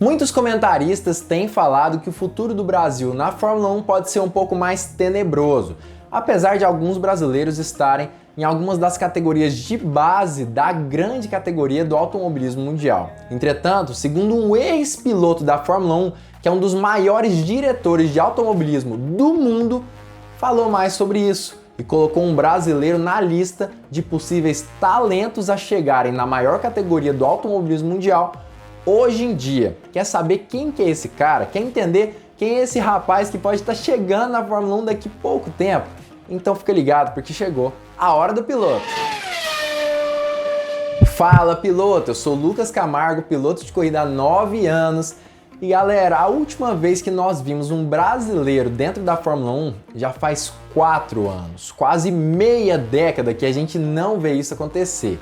Muitos comentaristas têm falado que o futuro do Brasil na Fórmula 1 pode ser um pouco mais tenebroso, apesar de alguns brasileiros estarem em algumas das categorias de base da grande categoria do automobilismo mundial. Entretanto, segundo um ex-piloto da Fórmula 1, que é um dos maiores diretores de automobilismo do mundo, falou mais sobre isso e colocou um brasileiro na lista de possíveis talentos a chegarem na maior categoria do automobilismo mundial hoje em dia. Quer saber quem que é esse cara? Quer entender quem é esse rapaz que pode estar chegando na Fórmula 1 daqui a pouco tempo? Então fica ligado, porque chegou a hora do piloto. Fala piloto, eu sou Lucas Camargo, piloto de corrida há 9 anos. E galera, a última vez que nós vimos um brasileiro dentro da Fórmula 1 já faz 4 anos, quase meia década que a gente não vê isso acontecer.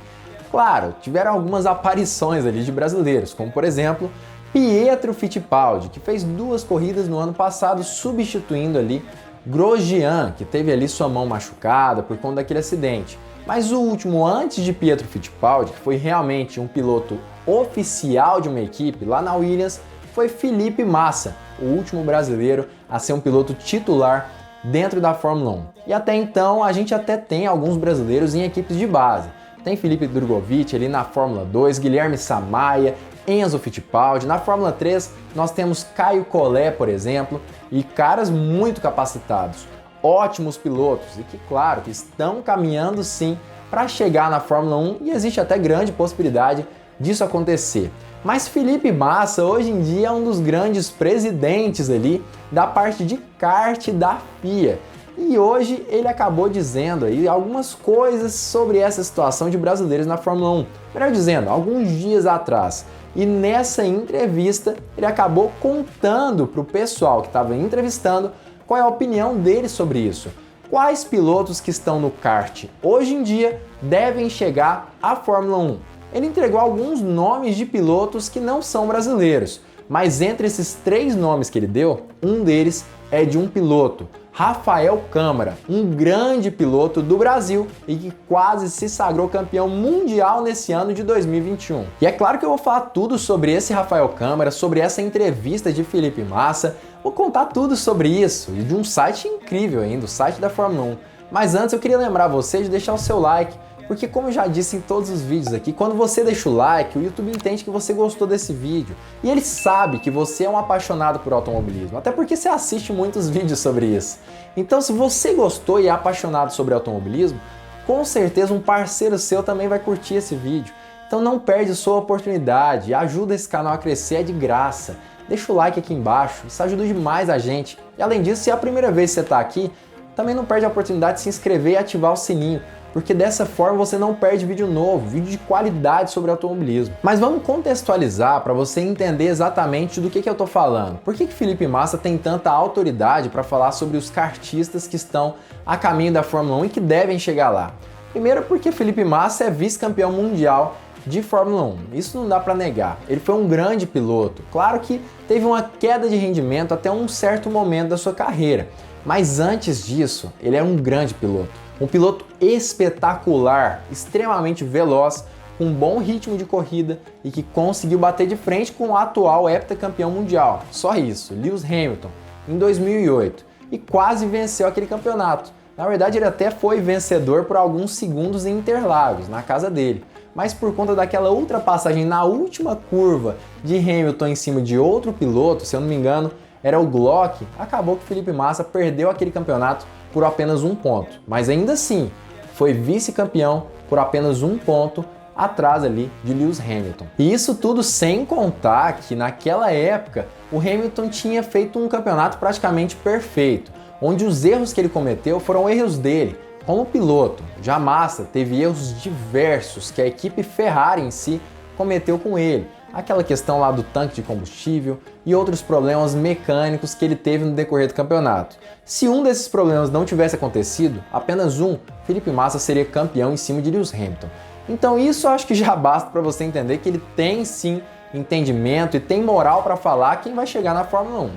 Claro, tiveram algumas aparições ali de brasileiros, como por exemplo, Pietro Fittipaldi, que fez 2 corridas no ano passado, substituindo ali Grosjean, que teve ali sua mão machucada por conta daquele acidente. Mas o último antes de Pietro Fittipaldi, que foi realmente um piloto oficial de uma equipe lá na Williams, foi Felipe Massa, o último brasileiro a ser um piloto titular dentro da Fórmula 1. E até então a gente até tem alguns brasileiros em equipes de base. Tem Felipe Drogovic ali na Fórmula 2, Guilherme Samaia, Enzo Fittipaldi. Na Fórmula 3 nós temos Caio Collet, por exemplo, e caras muito capacitados, ótimos pilotos e que, claro, que estão caminhando sim para chegar na Fórmula 1 e existe até grande possibilidade disso acontecer. Mas Felipe Massa hoje em dia é um dos grandes presidentes ali da parte de kart da FIA. E hoje ele acabou dizendo aí algumas coisas sobre essa situação de brasileiros na Fórmula 1. Melhor dizendo, alguns dias atrás. E nessa entrevista ele acabou contando para o pessoal que estava entrevistando qual é a opinião dele sobre isso. Quais pilotos que estão no kart hoje em dia devem chegar à Fórmula 1? Ele entregou alguns nomes de pilotos que não são brasileiros, mas entre esses 3 nomes que ele deu, um deles é de um piloto, Rafael Câmara, um grande piloto do Brasil e que quase se sagrou campeão mundial nesse ano de 2021. E é claro que eu vou falar tudo sobre esse Rafael Câmara, sobre essa entrevista de Felipe Massa, vou contar tudo sobre isso e de um site incrível ainda, o site da Fórmula 1. Mas antes eu queria lembrar você de deixar o seu like, porque como eu já disse em todos os vídeos aqui, quando você deixa o like, o YouTube entende que você gostou desse vídeo. E ele sabe que você é um apaixonado por automobilismo, até porque você assiste muitos vídeos sobre isso. Então se você gostou e é apaixonado sobre automobilismo, com certeza um parceiro seu também vai curtir esse vídeo. Então não perde sua oportunidade, ajuda esse canal a crescer, é de graça. Deixa o like aqui embaixo, isso ajuda demais a gente. E além disso, se é a primeira vez que você está aqui, também não perde a oportunidade de se inscrever e ativar o sininho, porque dessa forma você não perde vídeo novo, vídeo de qualidade sobre automobilismo. Mas vamos contextualizar para você entender exatamente do que eu estou falando. Por que Felipe Massa tem tanta autoridade para falar sobre os kartistas que estão a caminho da Fórmula 1 e que devem chegar lá? Primeiro porque Felipe Massa é vice-campeão mundial de Fórmula 1, isso não dá para negar. Ele foi um grande piloto, claro que teve uma queda de rendimento até um certo momento da sua carreira, mas antes disso ele é um grande piloto. Um piloto espetacular, extremamente veloz, com bom ritmo de corrida e que conseguiu bater de frente com o atual heptacampeão mundial. Só isso, Lewis Hamilton, em 2008, e quase venceu aquele campeonato. Na verdade, ele até foi vencedor por alguns segundos em Interlagos, na casa dele. Mas por conta daquela ultrapassagem na última curva de Hamilton em cima de outro piloto, se eu não me engano, era o Glock, acabou que Felipe Massa perdeu aquele campeonato por apenas 1 ponto, mas ainda assim foi vice-campeão por apenas 1 ponto atrás ali de Lewis Hamilton. E isso tudo sem contar que naquela época o Hamilton tinha feito um campeonato praticamente perfeito, onde os erros que ele cometeu foram erros dele como piloto. Já Massa teve erros diversos que a equipe Ferrari em si cometeu com ele. Aquela questão lá do tanque de combustível e outros problemas mecânicos que ele teve no decorrer do campeonato. Se um desses problemas não tivesse acontecido, apenas um, Felipe Massa seria campeão em cima de Lewis Hamilton. Então isso eu acho que já basta para você entender que ele tem sim entendimento e tem moral para falar quem vai chegar na Fórmula 1.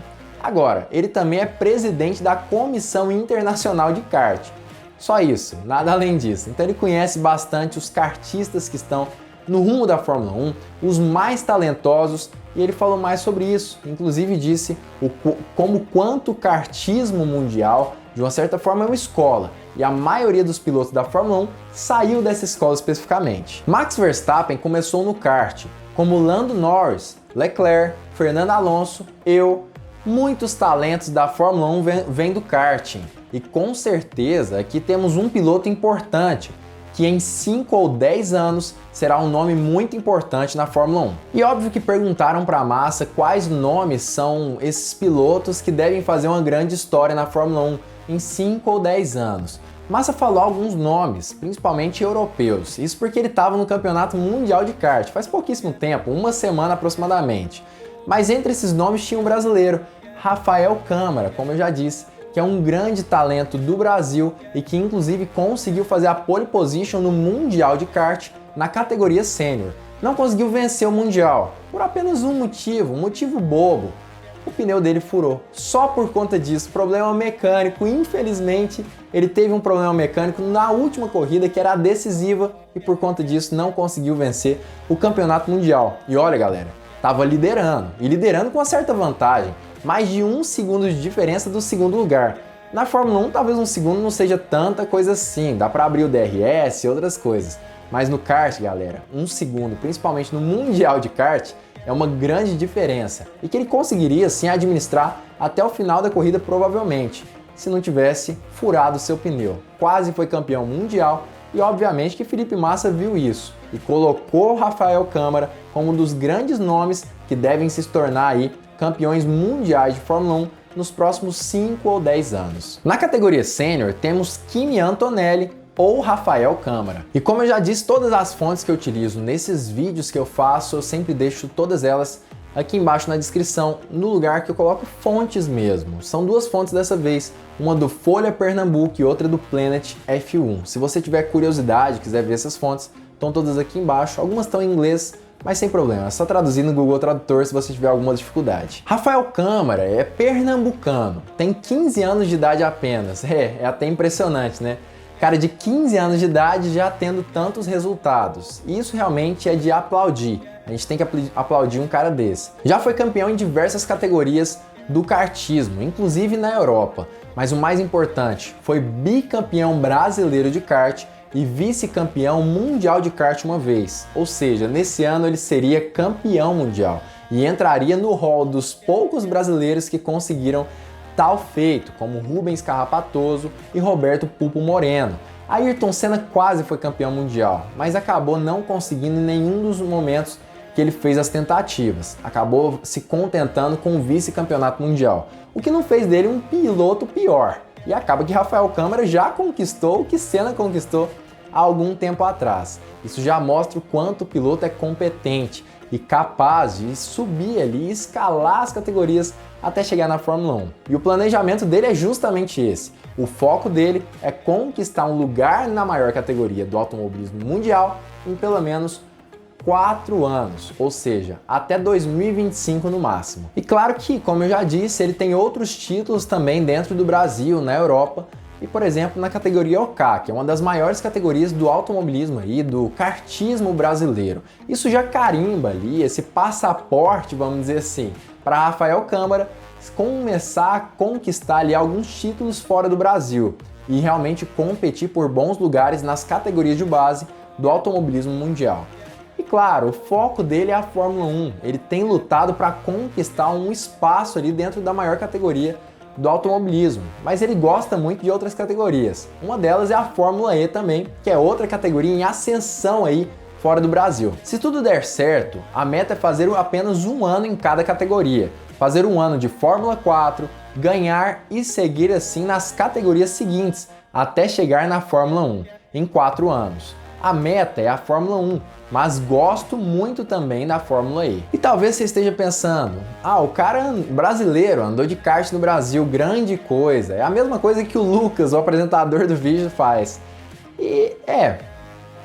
Agora, ele também é presidente da Comissão Internacional de Kart. Só isso, nada além disso. Então ele conhece bastante os kartistas que estão no rumo da Fórmula 1, os mais talentosos e ele falou mais sobre isso. Inclusive disse como quanto o kartismo mundial, de uma certa forma, é uma escola, e a maioria dos pilotos da Fórmula 1 saiu dessa escola especificamente. Max Verstappen começou no kart, como Lando Norris, Leclerc, Fernando Alonso, muitos talentos da Fórmula 1 vêm do karting. E com certeza aqui temos um piloto importante, que em 5 ou 10 anos será um nome muito importante na Fórmula 1. E óbvio que perguntaram para a massa quais nomes são esses pilotos que devem fazer uma grande história na Fórmula 1 em 5 ou 10 anos. Massa falou alguns nomes, principalmente europeus, isso porque ele estava no Campeonato Mundial de Kart faz pouquíssimo tempo, uma semana aproximadamente. Mas entre esses nomes tinha um brasileiro, Rafael Câmara, como eu já disse, que é um grande talento do Brasil e que inclusive conseguiu fazer a pole position no Mundial de Kart na categoria Sênior. Não conseguiu vencer o Mundial, por apenas um motivo bobo. O pneu dele furou. Só por conta disso, problema mecânico. Infelizmente, ele teve um problema mecânico na última corrida, que era a decisiva, e por conta disso não conseguiu vencer o Campeonato Mundial. E olha, galera, estava liderando, e liderando com uma certa vantagem. Mais de 1 segundo de diferença do segundo lugar. Na Fórmula 1, talvez 1 segundo não seja tanta coisa assim, dá para abrir o DRS e outras coisas. Mas no kart, galera, 1 segundo, principalmente no Mundial de Kart, é uma grande diferença. E que ele conseguiria, sim, administrar até o final da corrida, provavelmente, se não tivesse furado seu pneu. Quase foi campeão mundial e, obviamente, que Felipe Massa viu isso e colocou Rafael Câmara como um dos grandes nomes que devem se tornar aí campeões mundiais de Fórmula 1 nos próximos 5 ou 10 anos. Na categoria Sênior, temos Kimi Antonelli ou Rafael Câmara. E como eu já disse, todas as fontes que eu utilizo nesses vídeos que eu faço, eu sempre deixo todas elas aqui embaixo na descrição, no lugar que eu coloco fontes mesmo. São 2 fontes dessa vez, uma do Folha Pernambuco e outra do Planet F1. Se você tiver curiosidade, quiser ver essas fontes, estão todas aqui embaixo. Algumas estão em inglês, mas sem problema, é só traduzir no Google Tradutor se você tiver alguma dificuldade. Rafael Câmara é pernambucano, tem 15 anos de idade apenas. É até impressionante, né? Cara de 15 anos de idade já tendo tantos resultados. E isso realmente é de aplaudir. A gente tem que aplaudir um cara desse. Já foi campeão em diversas categorias do kartismo, inclusive na Europa. Mas o mais importante, foi bicampeão brasileiro de kart e vice-campeão mundial de kart uma vez. Ou seja, nesse ano ele seria campeão mundial e entraria no hall dos poucos brasileiros que conseguiram tal feito, como Rubens Carrapatoso e Roberto Pulpo Moreno. Ayrton Senna quase foi campeão mundial, mas acabou não conseguindo em nenhum dos momentos que ele fez as tentativas. Acabou se contentando com o vice-campeonato mundial, o que não fez dele um piloto pior. E acaba que Rafael Câmara já conquistou o que Senna conquistou há algum tempo atrás. Isso já mostra o quanto o piloto é competente e capaz de subir ali e escalar as categorias até chegar na Fórmula 1. E o planejamento dele é justamente esse. O foco dele é conquistar um lugar na maior categoria do automobilismo mundial em pelo menos 4 anos, ou seja, até 2025 no máximo. E claro que, como eu já disse, ele tem outros títulos também dentro do Brasil, na Europa, e por exemplo na categoria OK, que é uma das maiores categorias do automobilismo aí, do kartismo brasileiro. Isso já carimba ali esse passaporte, vamos dizer assim, para Rafael Câmara começar a conquistar ali alguns títulos fora do Brasil e realmente competir por bons lugares nas categorias de base do automobilismo mundial. E claro, o foco dele é a Fórmula 1. Ele tem lutado para conquistar um espaço ali dentro da maior categoria do automobilismo, mas ele gosta muito de outras categorias. Uma delas é a Fórmula E também, que é outra categoria em ascensão aí fora do Brasil. Se tudo der certo, a meta é fazer apenas 1 ano em cada categoria. Fazer 1 ano de Fórmula 4, ganhar e seguir assim nas categorias seguintes, até chegar na Fórmula 1, em 4 anos. A meta é a Fórmula 1, mas gosto muito também da Fórmula E. E talvez você esteja pensando, o cara brasileiro andou de kart no Brasil, grande coisa. É a mesma coisa que o Lucas, o apresentador do vídeo, faz. E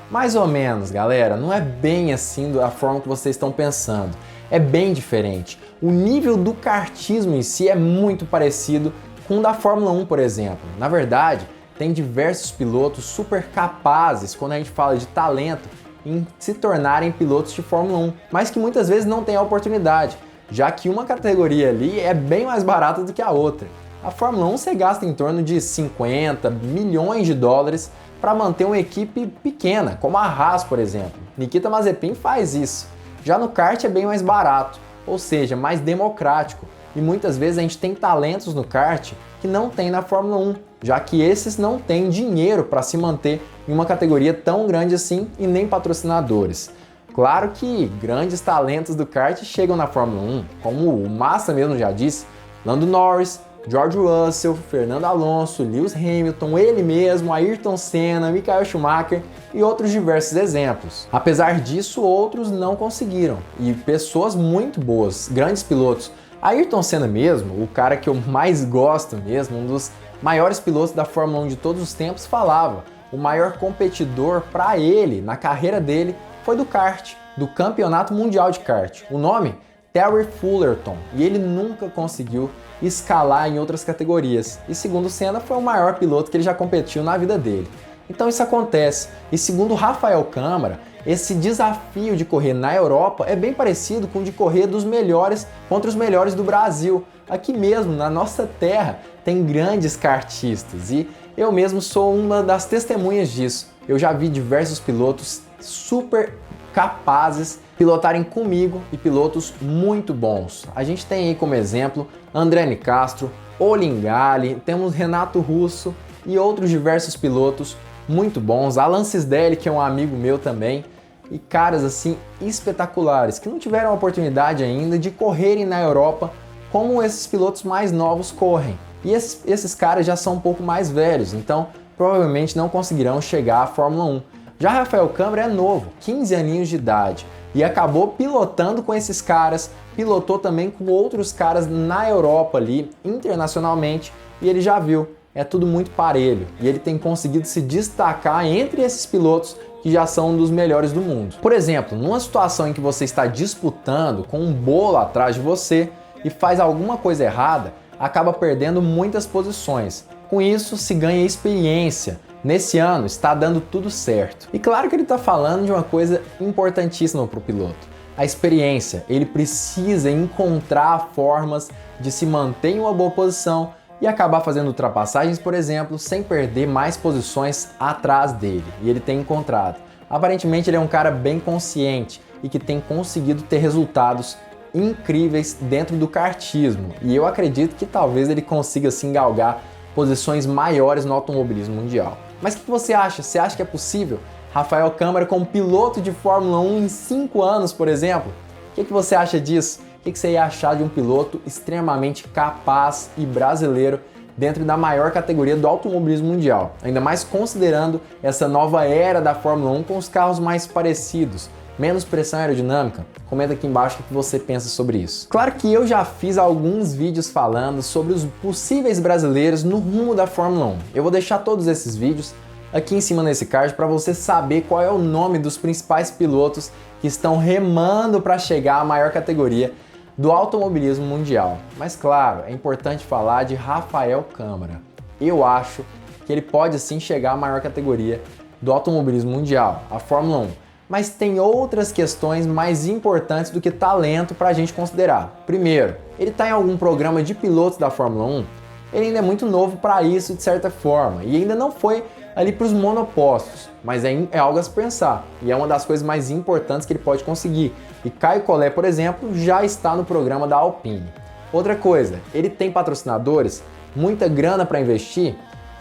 mais ou menos, galera, não é bem assim da forma que vocês estão pensando. É bem diferente. O nível do kartismo em si é muito parecido com o da Fórmula 1, por exemplo. Na verdade, tem diversos pilotos super capazes, quando a gente fala de talento, em se tornarem pilotos de Fórmula 1, mas que muitas vezes não têm a oportunidade, já que uma categoria ali é bem mais barata do que a outra. A Fórmula 1 você gasta em torno de 50 milhões de dólares para manter uma equipe pequena, como a Haas, por exemplo. Nikita Mazepin faz isso. Já no kart é bem mais barato, ou seja, mais democrático. E muitas vezes a gente tem talentos no kart que não tem na Fórmula 1, já que esses não têm dinheiro para se manter em uma categoria tão grande assim e nem patrocinadores. Claro que grandes talentos do kart chegam na Fórmula 1, como o Massa mesmo já disse, Lando Norris, George Russell, Fernando Alonso, Lewis Hamilton, ele mesmo, Ayrton Senna, Michael Schumacher e outros diversos exemplos. Apesar disso, outros não conseguiram, e pessoas muito boas, grandes pilotos. Ayrton Senna mesmo, o cara que eu mais gosto mesmo, um dos maiores pilotos da Fórmula 1 de todos os tempos, falava: o maior competidor para ele, na carreira dele, foi do kart, do Campeonato Mundial de Kart. O nome? Terry Fullerton, e ele nunca conseguiu escalar em outras categorias. E segundo Senna, foi o maior piloto que ele já competiu na vida dele. Então isso acontece. E segundo Rafael Câmara, esse desafio de correr na Europa é bem parecido com o de correr dos melhores contra os melhores do Brasil. Aqui mesmo, na nossa terra, tem grandes kartistas e eu mesmo sou uma das testemunhas disso. Eu já vi diversos pilotos super capazes pilotarem comigo e pilotos muito bons. A gente tem aí como exemplo André Nicastro, Olingali, temos Renato Russo e outros diversos pilotos muito bons, Alan Cisdelli, que é um amigo meu também, e caras assim espetaculares, que não tiveram a oportunidade ainda de correrem na Europa como esses pilotos mais novos correm. E esses caras já são um pouco mais velhos, então provavelmente não conseguirão chegar à Fórmula 1. Já Rafael Câmara é novo, 15 aninhos de idade, e acabou pilotando com esses caras, pilotou também com outros caras na Europa ali, internacionalmente, e ele já viu, é tudo muito parelho, e ele tem conseguido se destacar entre esses pilotos que já são um dos melhores do mundo. Por exemplo, numa situação em que você está disputando com um bolo atrás de você e faz alguma coisa errada, acaba perdendo muitas posições. Com isso, se ganha experiência. Nesse ano está dando tudo certo. E claro que ele está falando de uma coisa importantíssima para o piloto. A experiência. Ele precisa encontrar formas de se manter em uma boa posição e acabar fazendo ultrapassagens, por exemplo, sem perder mais posições atrás dele. E ele tem encontrado. Aparentemente ele é um cara bem consciente e que tem conseguido ter resultados incríveis dentro do kartismo. E eu acredito que talvez ele consiga se galgar posições maiores no automobilismo mundial. Mas o que você acha? Você acha que é possível? Rafael Câmara como piloto de Fórmula 1 em 5 anos, por exemplo? O que você acha disso? O que você ia achar de um piloto extremamente capaz e brasileiro dentro da maior categoria do automobilismo mundial? Ainda mais considerando essa nova era da Fórmula 1 com os carros mais parecidos, menos pressão aerodinâmica? Comenta aqui embaixo o que você pensa sobre isso. Claro que eu já fiz alguns vídeos falando sobre os possíveis brasileiros no rumo da Fórmula 1. Eu vou deixar todos esses vídeos aqui em cima nesse card para você saber qual é o nome dos principais pilotos que estão remando para chegar à maior categoria do automobilismo mundial. Mas claro, é importante falar de Rafael Câmara. Eu acho que ele pode sim chegar à maior categoria do automobilismo mundial, a Fórmula 1. Mas tem outras questões mais importantes do que talento para a gente considerar. Primeiro, ele está em algum programa de pilotos da Fórmula 1? Ele ainda é muito novo para isso de certa forma e ainda não foi ali para os monopostos, mas é algo a se pensar e é uma das coisas mais importantes que ele pode conseguir. E Caio Collet, por exemplo, já está no programa da Alpine. Outra coisa, ele tem patrocinadores, muita grana para investir?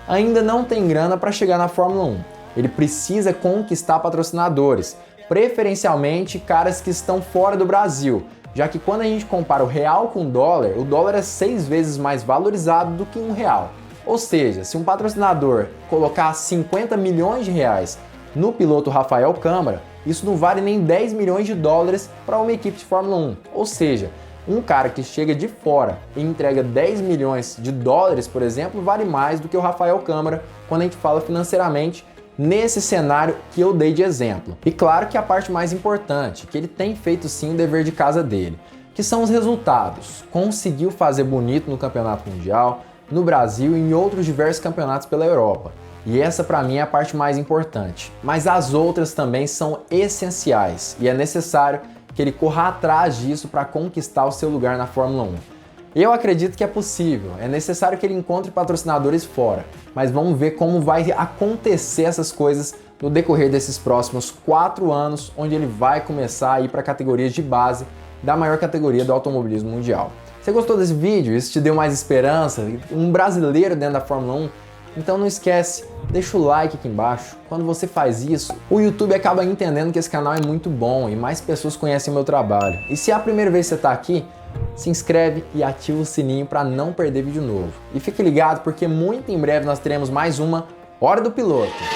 Ainda não tem grana para chegar na Fórmula 1. Ele precisa conquistar patrocinadores, preferencialmente caras que estão fora do Brasil, já que quando a gente compara o real com o dólar é 6 vezes mais valorizado do que um real. Ou seja, se um patrocinador colocar 50 milhões de reais no piloto Rafael Câmara, isso não vale nem 10 milhões de dólares para uma equipe de Fórmula 1. Ou seja, um cara que chega de fora e entrega 10 milhões de dólares, por exemplo, vale mais do que o Rafael Câmara quando a gente fala financeiramente nesse cenário que eu dei de exemplo. E claro que a parte mais importante, que ele tem feito sim o dever de casa dele, que são os resultados. Conseguiu fazer bonito no Campeonato Mundial, no Brasil e em outros diversos campeonatos pela Europa. E essa para mim é a parte mais importante. Mas as outras também são essenciais e é necessário que ele corra atrás disso para conquistar o seu lugar na Fórmula 1. Eu acredito que é possível, é necessário que ele encontre patrocinadores fora, mas vamos ver como vai acontecer essas coisas no decorrer desses próximos 4 anos, onde ele vai começar a ir para categorias de base da maior categoria do automobilismo mundial. Você gostou desse vídeo? Isso te deu mais esperança? Um brasileiro dentro da Fórmula 1? Então não esquece, deixa o like aqui embaixo. Quando você faz isso, o YouTube acaba entendendo que esse canal é muito bom e mais pessoas conhecem o meu trabalho. E se é a primeira vez que você está aqui, se inscreve e ativa o sininho para não perder vídeo novo. E fique ligado porque muito em breve nós teremos mais uma Hora do Piloto.